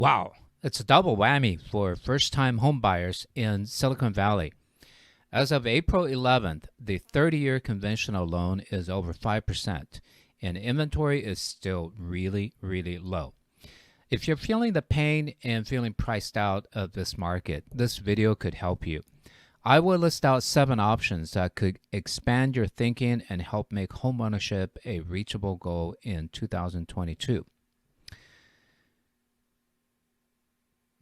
Wow, it's a double whammy for first-time homebuyers in Silicon Valley. As of April 11th, the 30-year conventional loan is over 5%, and inventory is still really, really low. If you're feeling the pain and feeling priced out of this market, this video could help you. I will list out 7 options that could expand your thinking and help make homeownership a reachable goal in 2022.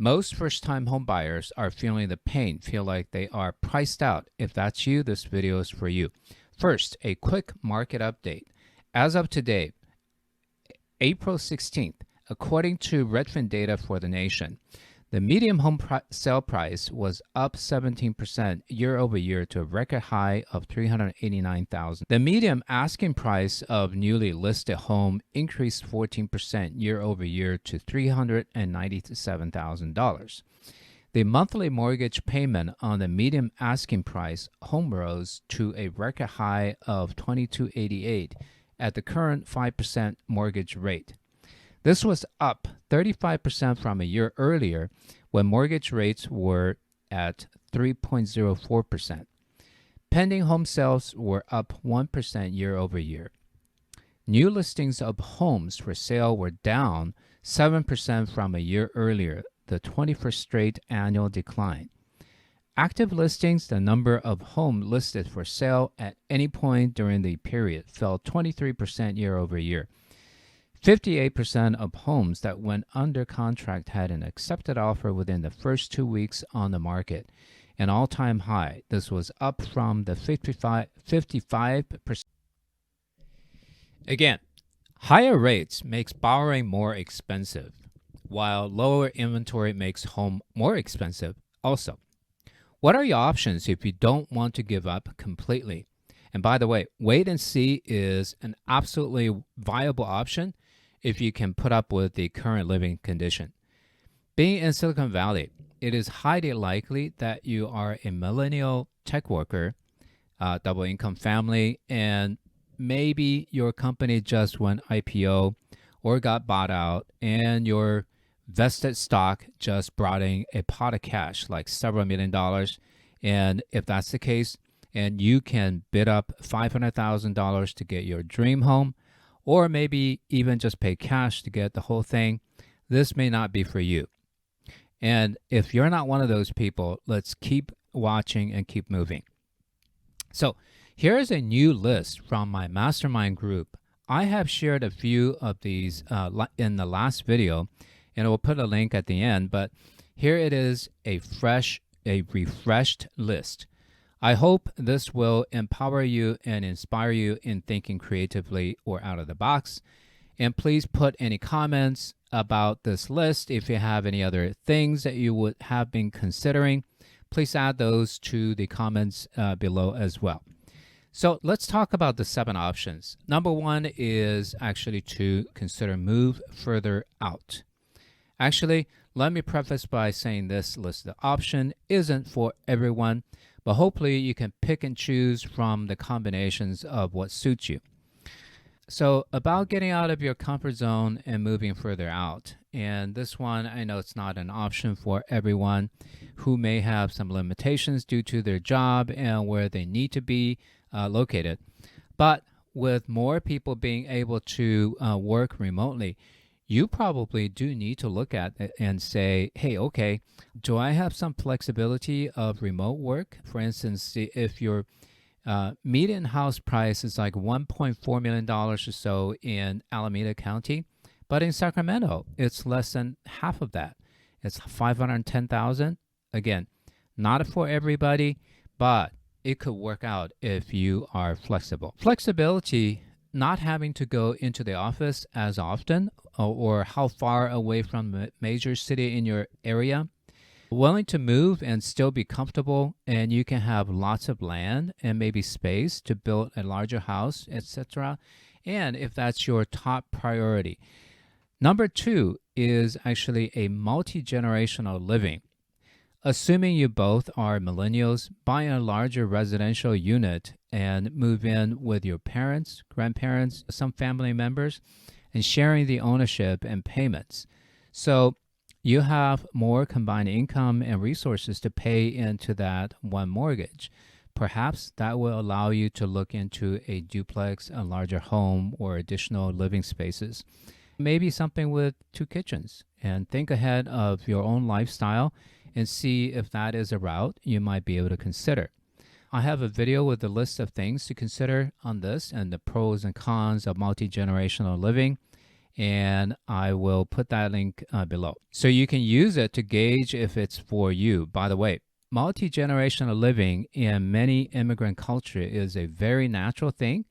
Most first-time homebuyers are feeling the pain, feel like they are priced out. If that's you, this video is for you. First, a quick market update. As of today, April 16th, according to Redfin data for the nation, the median home sale price was up 17% year over year to a record high of $389,000. The median asking price of newly listed home increased 14% year over year to $397,000. The monthly mortgage payment on the median asking price home rose to a record high of $2,288 at the current 5% mortgage rate. This was up 35% from a year earlier when mortgage rates were at 3.04%. Pending home sales were up 1% year over year. New listings of homes for sale were down 7% from a year earlier, the 21st straight annual decline. Active listings, the number of homes listed for sale at any point during the period, fell 23% year over year. 58% of homes that went under contract had an accepted offer within the first 2 weeks on the market, an all-time high. This was up from the 55%. Again, higher rates makes borrowing more expensive, while lower inventory makes home more expensive also. What are your options if you don't want to give up completely? And by the way, wait and see is an absolutely viable option if you can put up with the current living condition. Being in Silicon Valley, it is highly likely that you are a millennial tech worker, double income family, and maybe your company just went IPO or got bought out, and your vested stock just brought in a pot of cash, like several $1,000,000. And if that's the case, and you can bid up $500,000 to get your dream home, or maybe even just pay cash to get the whole thing, this may not be for you. And if you're not one of those people, let's keep watching and keep moving. So here is a new list from my mastermind group. I have shared a few of these in the last video, and I will put a link at the end, but here it is, a refreshed list. I hope this will empower you and inspire you in thinking creatively or out of the box. And please put any comments about this list. If you have any other things that you would have been considering, please add those to the comments below as well. So let's talk about the 7 options. Number 1 is actually to consider move further out. Actually, let me preface by saying this list of option isn't for everyone, but hopefully you can pick and choose from the combinations of what suits you. So about getting out of your comfort zone and moving further out. And this one, I know it's not an option for everyone who may have some limitations due to their job and where they need to be located. But with more people being able to work remotely, you probably do need to look at it and say, hey, okay, do I have some flexibility of remote work? For instance, if your median house price is like $1.4 million or so in Alameda County, but in Sacramento, it's less than half of that. It's $510,000. Again, not for everybody, but it could work out if you are flexible. Flexibility, not having to go into the office as often or how far away from a major city in your area, willing to move and still be comfortable, and you can have lots of land and maybe space to build a larger house, etc. And if that's your top priority. Number 2 is actually a multi-generational living. Assuming you both are millennials, buy a larger residential unit and move in with your parents, grandparents, some family members, and sharing the ownership and payments. So you have more combined income and resources to pay into that one mortgage. Perhaps that will allow you to look into a duplex, a larger home, or additional living spaces. Maybe something with 2 kitchens. And think ahead of your own lifestyle and see if that is a route you might be able to consider. I have a video with a list of things to consider on this and the pros and cons of multi-generational living, and I will put that link below. So you can use it to gauge if it's for you. By the way, multi-generational living in many immigrant culture is a very natural thing.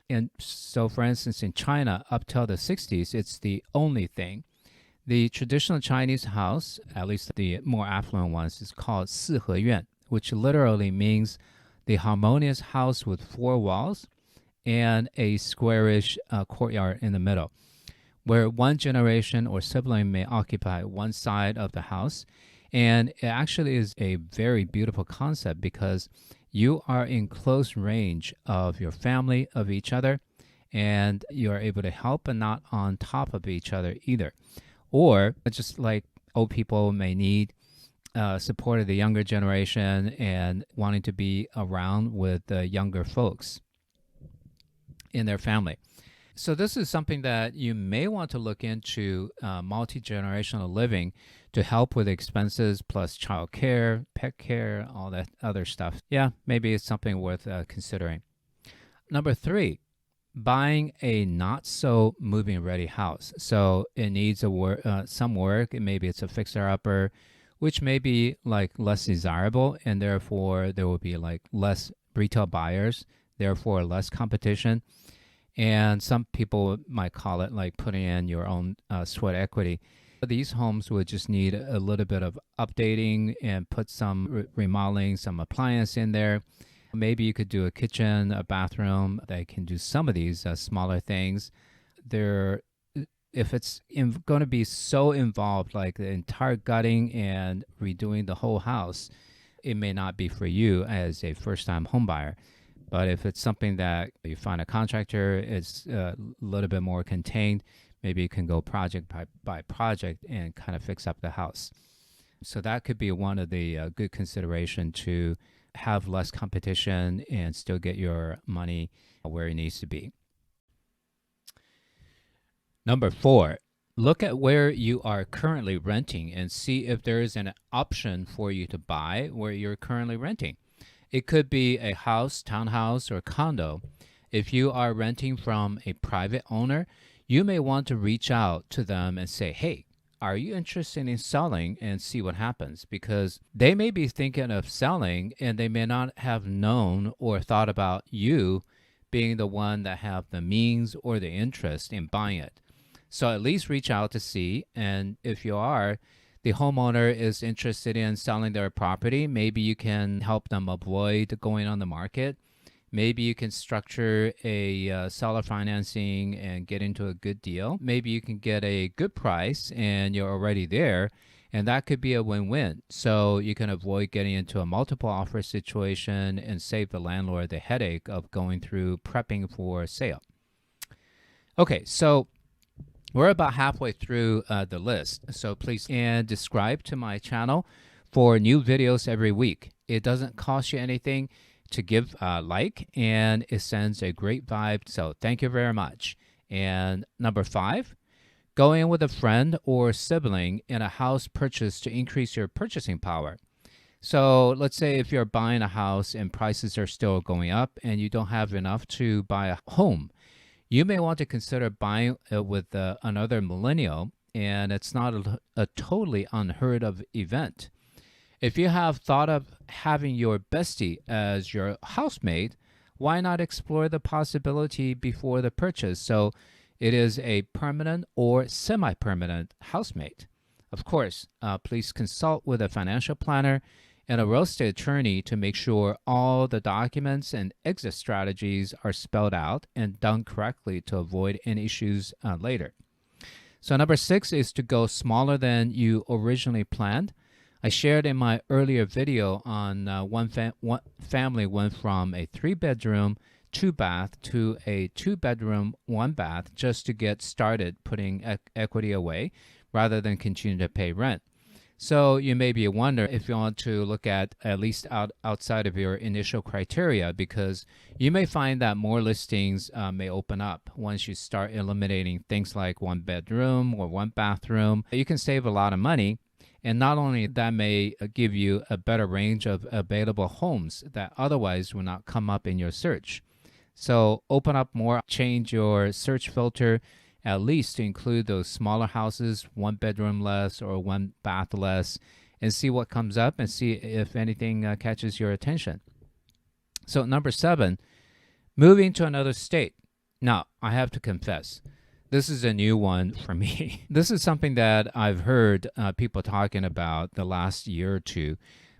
And so, for instance, in China, up till the 60s, it's the only thing. The traditional Chinese house, at least the more affluent ones, is called 四合院, which literally means the harmonious house with 4 walls and a squarish courtyard in the middle, where one generation or sibling may occupy one side of the house. And it actually is a very beautiful concept because you are in close range of your family, of each other, and you are able to help but not on top of each other either. Or just like old people may need support of the younger generation and wanting to be around with the younger folks in their family. So this is something that you may want to look into, multi-generational living, to help with expenses plus child care, pet care, all that other stuff. Yeah, maybe it's something worth considering. Number 3, buying a not so moving ready house. So it needs some work. Maybe it's a fixer upper, which may be like less desirable, and therefore there will be like less retail buyers, therefore less competition. And some people might call it like putting in your own sweat equity. These homes would just need a little bit of updating and put some remodeling, some appliance in there. Maybe you could do a kitchen, a bathroom. They can do some of these smaller things. If it's going to be so involved, like the entire gutting and redoing the whole house, it may not be for you as a first-time home buyer. But if it's something that you find a contractor, it's a little bit more contained, maybe you can go project by project and kind of fix up the house. So that could be one of the good consideration to have less competition and still get your money where it needs to be. Number 4, look at where you are currently renting and see if there is an option for you to buy where you're currently renting. It could be a house, townhouse, or condo. If you are renting from a private owner, you may want to reach out to them and say, hey, are you interested in selling, and see what happens, because they may be thinking of selling and they may not have known or thought about you being the one that have the means or the interest in buying it. So at least reach out to see, and if you are, the homeowner is interested in selling their property, maybe you can help them avoid going on the market. Maybe you can structure a seller financing and get into a good deal. Maybe you can get a good price and you're already there, and that could be a win-win. So you can avoid getting into a multiple offer situation and save the landlord the headache of going through prepping for a sale. Okay, so we're about halfway through the list. So please subscribe to my channel for new videos every week. It doesn't cost you anything to give a like, and it sends a great vibe. So thank you very much. And number 5, go in with a friend or sibling in a house purchase to increase your purchasing power. So let's say if you're buying a house and prices are still going up and you don't have enough to buy a home, you may want to consider buying it with another millennial, and it's not a totally unheard of event. If you have thought of having your bestie as your housemate, why not explore the possibility before the purchase so it is a permanent or semi-permanent housemate? Of course, please consult with a financial planner and a real estate attorney to make sure all the documents and exit strategies are spelled out and done correctly to avoid any issues later. So number 6 is to go smaller than you originally planned. I shared in my earlier video on one family went from a 3-bedroom, 2-bath to a 2-bedroom, 1-bath just to get started putting equity away rather than continue to pay rent. So you may be wondering if you want to look at least outside of your initial criteria, because you may find that more listings may open up once you start eliminating things like one bedroom or one bathroom. You can save a lot of money. And not only that may give you a better range of available homes that otherwise will not come up in your search. So open up more, change your search filter at least to include those smaller houses, one bedroom less or one bath less, and see what comes up and see if anything catches your attention. So number 7, moving to another state. Now, I have to confess, this is a new one for me. This is something that I've heard people talking about the last year or two,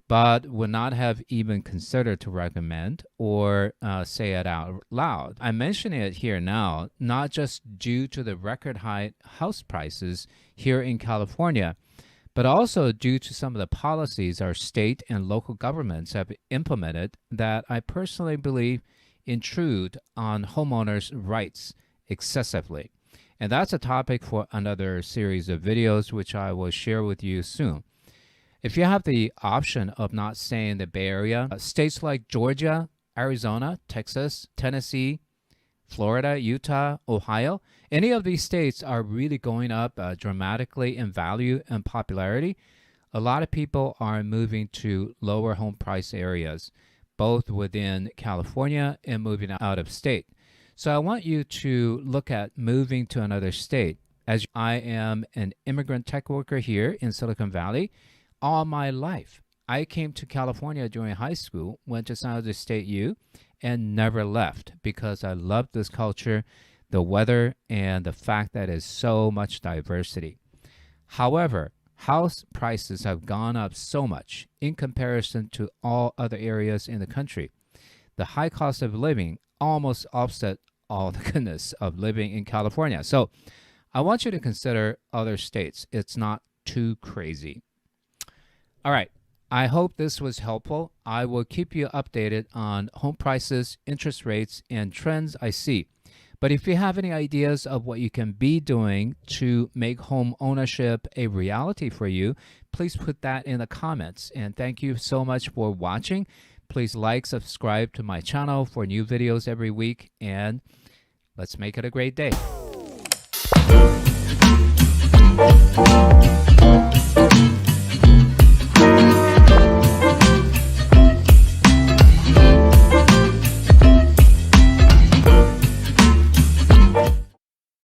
but would not have even considered to recommend or say it out loud. I'm mentioning it here now, not just due to the record high house prices here in California, but also due to some of the policies our state and local governments have implemented that I personally believe intrude on homeowners' rights excessively. And that's a topic for another series of videos, which I will share with you soon. If you have the option of not staying in the Bay Area, states like Georgia, Arizona, Texas, Tennessee, Florida, Utah, Ohio, any of these states are really going up dramatically in value and popularity. A lot of people are moving to lower home price areas, both within California and moving out of state. So I want you to look at moving to another state. As I am an immigrant tech worker here in Silicon Valley, all my life. I came to California during high school, went to San Jose State U, and never left because I love this culture, the weather, and the fact that there's so much diversity. However, house prices have gone up so much in comparison to all other areas in the country. The high cost of living almost offset all the goodness of living in California. So I want you to consider other states. It's not too crazy. All right. I hope this was helpful. I will keep you updated on home prices, interest rates, and trends I see. But if you have any ideas of what you can be doing to make home ownership a reality for you, please put that in the comments. And thank you so much for watching. Please like, subscribe to my channel for new videos every week, and let's make it a great day.